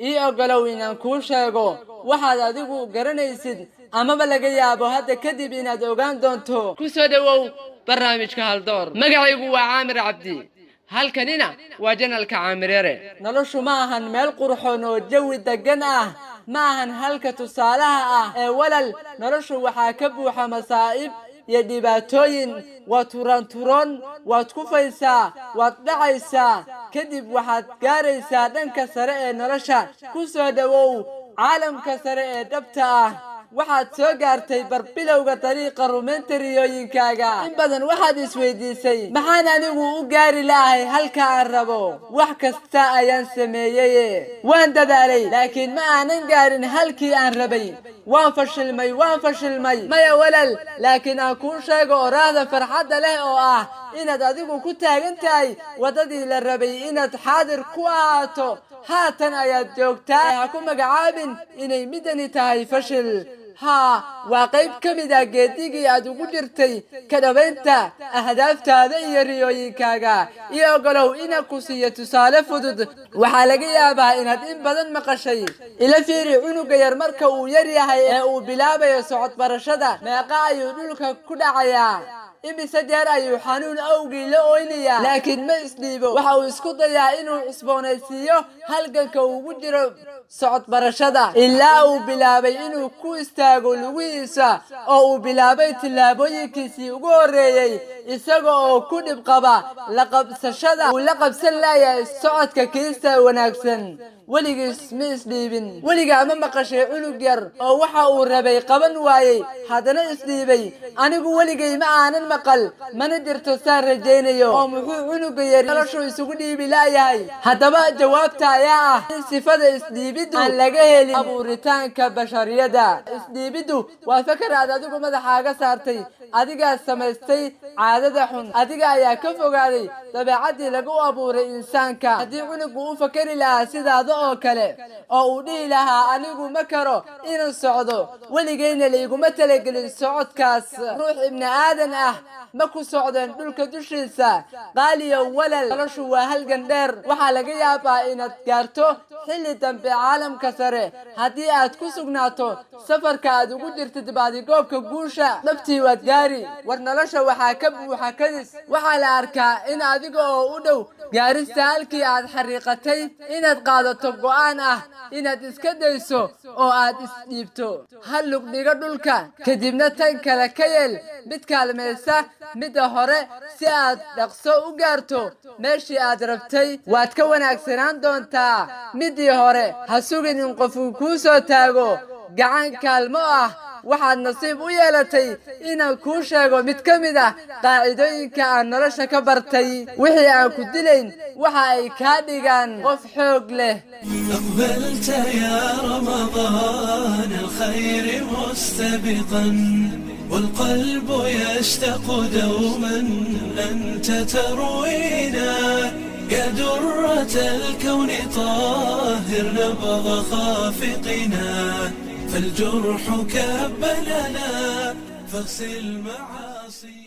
iyo galow inaan kuu sheego waxaad adigu garanaysid amaba laga yaabo hadda kadib inaad ogaan doonto ku soo dhawow barnaamijka Haldoor magacaygu waa Caamir Cabdi halkanina waa janalka Caamir Yare noloshu ma ahan meel qurxoon oo jawi degan ah ma ahan halka tusaalaha ah ee walal noloshu waxaa ka buuxa masaa'ib iyo dhibaatooyin waad turan waad kufaysaa waad dhacaysaa kadib waxaad gaaraysaa dhanka sare ee nolosha ku soo dhawow caalamka sare ee dhabta ah waxaad soo gaartay barbilowga dariiqa rumaynta riyooyinkaaga in badan waxaad isweydiisay maxaan anigu u gaari lahay halka aan rabo wax kasta ayaan sameeyay waan dadaalay laakiin ma aanan gaarin halkii aan rabay waan fashilmay maya walal laakiin aan kuu sheego oraahda farxadda leh oo ah inaad adigu ku taagan tahay wadadii la rabay inaad xaadir ku ahaato haatan ayaad joogtaa ha ku magacaabin inay midani tahay fashil waa qayb ka mid ah geedigii aad ugu jirtay ka dhabaynta ahdaaftaada iyo riyooyinkaaga iyo ogolow inaan ku siiyo tusaale fudud waxaa laga yaabaa inaad in badan maqashay ila fiiri cunuga yar marka uu yar yahay ee uu bilaabayo socod barashada meeqa ayuu dhulka ku dhacayaa imise jeer ayuu xanuun awgii la ooynayaa laakiin ma isdhiibo waxa uu isku dayaa inuu cusboonaysiiyo halganka ugu jiro socod barashada ilaa uu bilaabay inuu ku istaago lugihiisa oo uu bilaabay tillaabooyinkiisii ugu horreeyay isaga oo ku dhib qaba la qabsashada uu la qabsan layahay socodka kiista wanaagsan weligiis ma isdhiibin weligaa ma maqashay cunug yar oo waxa uu rabay qaban waayey haddana isdhiibay anigu weligay ma aanan maqal mana jirto saan rajaynayo oo muxuu cunuga yar noloshu isugu dhiibi layahay haddaba jawaabta ayaa ah in sifada isdhiibiddu aan laga helin abuuritaanka bashariyada isdhiibiddu waa fakar aad adigu madaxaaga saartay adigaa samaystay caadada xun adiga ayaa ka fogaaday dabeecadii lagu abuuray insaanka haddii cunugu u fakari lahaa sidaada oo kale oo uu dhihi lahaa anigu ma karo inaan socdo weligayna layguma talagelin socodkaas ruux ibni aadan ah ma ku socdeen dhulka dushiisa qaaliyo walal noloshu waa halgan dheer waxaa laga yaabaa inaad gaarto xilli dambe caalamka sare haddii aad ku sugnaato safarka aad ugu jirtid baadigoobka guusha dhabtii waad gaari war nolosha waxaa ka buuxa kadis waxaa la arkaa in adiga oo u dhow gaarista halkii aad xariiqatay inaad qaadato go'aan ah inaad iska dayso oo aad isdhiibto hal lug dhigo dhulka kadibna tan kale ka yeel mid kaalmaysa midda hore si aad dhaqso u gaarto meeshii aad rabtay waad ka wanaagsanaan doontaa midii hore ha sugin in qofku kuu soo taago gacan kaalmo ah waxaad nasiib u yeelatay inaan kuu sheego mid ka mid ah qaacidooyinka aan nolosha ka bartay wixii aan ku dilayn waxa ay kaa dhigaan qof xoog leh أقبلت يا رمضان الخير مستبقا والقلب يشتاق دوما أنت تروينا يا درة الكون طاهر نبض خافقنا فالجرح كب لنا فاغسل معاصينا